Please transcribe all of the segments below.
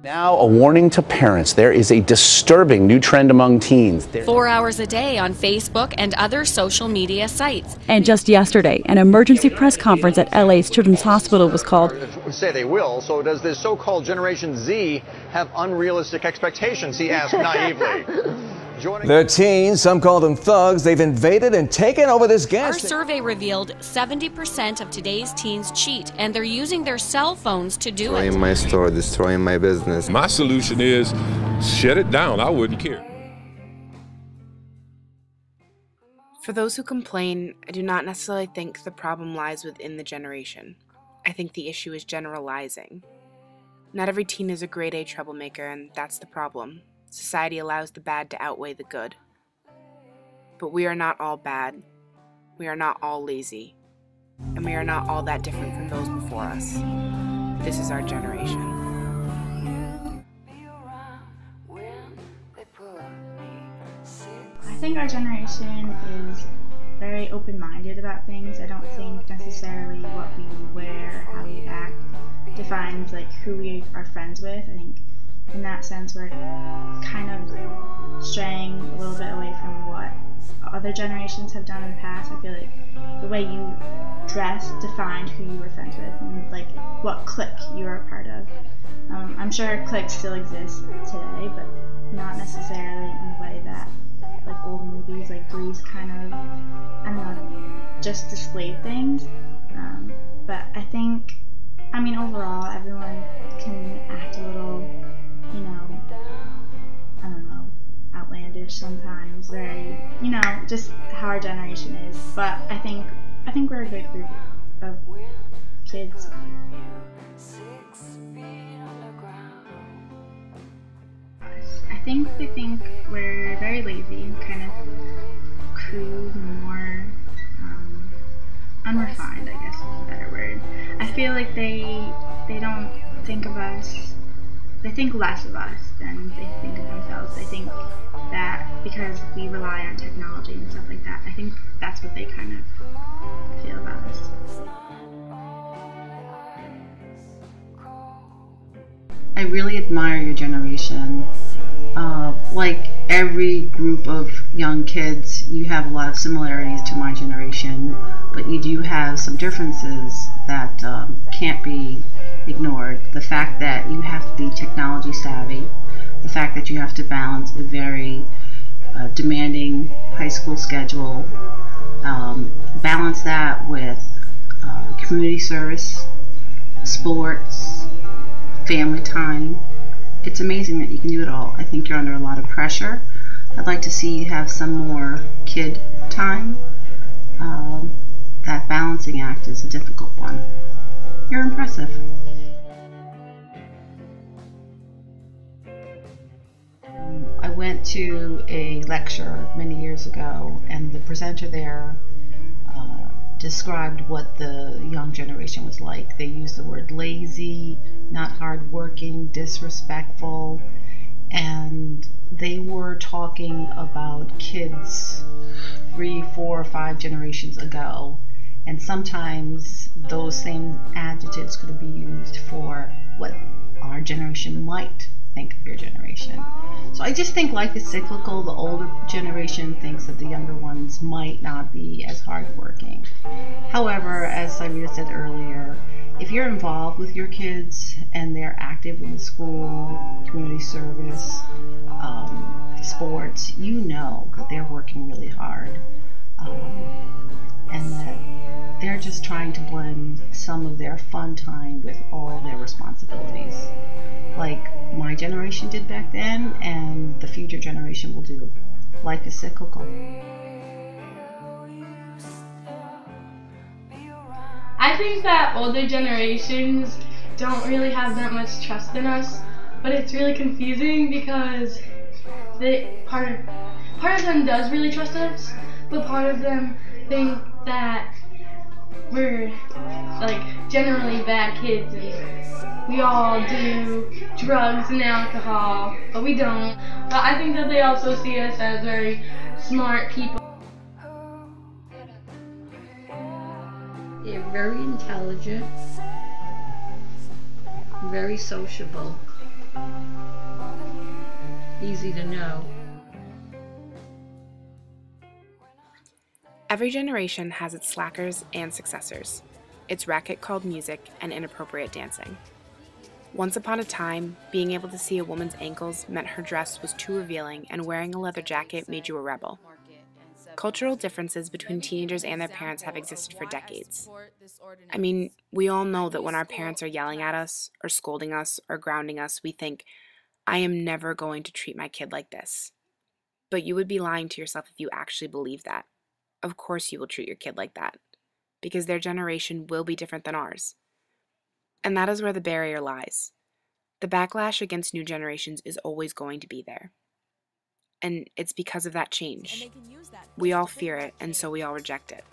Now, a warning to parents. There is a disturbing new trend among teens. 4 hours a day on Facebook and other social media sites. And just yesterday, an emergency press conference at LA's Children's Hospital was called. Say they will. So does this so-called Generation Z have unrealistic expectations? He asked naively. They're teens, some call them thugs. They've invaded and taken over this gas station. Our survey revealed 70% of today's teens cheat, and they're using their cell phones to do it. Destroying my store, destroying my business. My solution is shut it down. I wouldn't care. For those who complain, I do not necessarily think the problem lies within the generation. I think the issue is generalizing. Not every teen is a grade A troublemaker, and that's the problem. Society allows the bad to outweigh the good. But we are not all bad. We are not all lazy. And we are not all that different from those before us. This is our generation. I think our generation is very open-minded about things. I don't think necessarily what we wear, how we act, defines like who we are friends with. I think in that sense we're kind of straying a little bit away from what other generations have done in the past. I feel like the way you dress defined who you were friends with and like what clique you were a part of. I'm sure cliques still exist today, but not necessarily in the way that like old movies like Grease kind of, I don't know, just displayed things. But I think, I mean, overall everyone can act a little, you know, I don't know, outlandish sometimes, very, you know, just how our generation is. But I think we're a good group of kids. I think they think we're very lazy, kind of crude, more unrefined, I guess is a better word. I feel like they don't think of us. They think less of us than they think of themselves. They think that because we rely on technology and stuff like that, I think that's what they kind of feel about us. I really admire your generation. Like every group of young kids, you have a lot of similarities to my generation, but you do have some differences that can't be ignored. The fact that you have to be technology savvy, the fact that you have to balance a very demanding high school schedule, balance that with community service, sports, family time. It's amazing that you can do it all. I think you're under a lot of pressure. I'd like to see you have some more kid time. That balancing act is a difficult one. You're impressive. I went to a lecture many years ago, and the presenter there described what the young generation was like. They used the word lazy, not hardworking, disrespectful, and they were talking about kids 3, 4, 5 generations ago, and sometimes those same adjectives could be used for what our generation might think of your generation. So I just think life is cyclical. The older generation thinks that the younger ones might not be as hardworking. However, as Cyrita said earlier, if you're involved with your kids and they're active in the school, community service, sports, you know that they're working really hard, and that they're just trying to blend some of their fun time with all their responsibilities, like my generation did back then and the future generation will do. Life is cyclical. I think that older generations don't really have that much trust in us, but it's really confusing because part of them does really trust us, but part of them think that we're like generally bad kids and we all do drugs and alcohol, but we don't. But I think that they also see us as very smart people. They're very intelligent, very sociable, Easy to know. Every generation has its slackers and successors, its racket called music and inappropriate dancing. Once upon a time, being able to see a woman's ankles meant her dress was too revealing, and wearing a leather jacket made you a rebel. Cultural differences between teenagers and their parents have existed for decades. I mean, we all know that when our parents are yelling at us, or scolding us, or grounding us, we think, I am never going to treat my kid like this. But you would be lying to yourself if you actually believe that. Of course you will treat your kid like that, because their generation will be different than ours. And that is where the barrier lies. The backlash against new generations is always going to be there. And it's because of that change. We all fear it, and so we all reject it.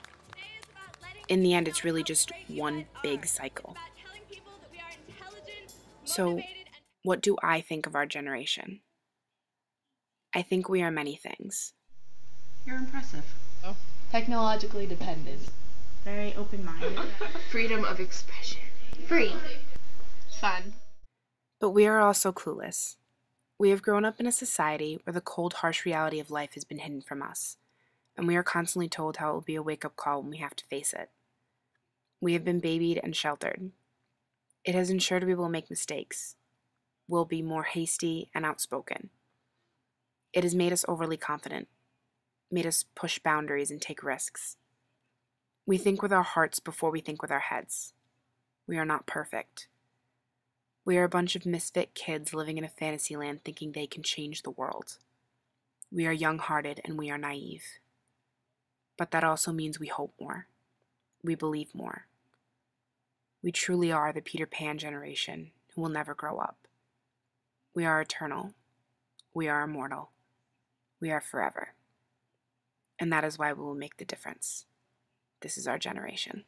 In the end, it's really just one big cycle. So, what do I think of our generation? I think we are many things. You're impressive. Oh. Technologically dependent. Very open-minded. Freedom of expression. Free. Fun. But we are also clueless. We have grown up in a society where the cold, harsh reality of life has been hidden from us, and we are constantly told how it will be a wake-up call when we have to face it. We have been babied and sheltered. It has ensured we will make mistakes. We'll be more hasty and outspoken. It has made us overly confident, made us push boundaries and take risks. We think with our hearts before we think with our heads. We are not perfect. We are a bunch of misfit kids living in a fantasy land thinking they can change the world. We are young-hearted and we are naive. But that also means we hope more. We believe more. We truly are the Peter Pan generation who will never grow up. We are eternal. We are immortal. We are forever. And that is why we will make the difference. This is our generation.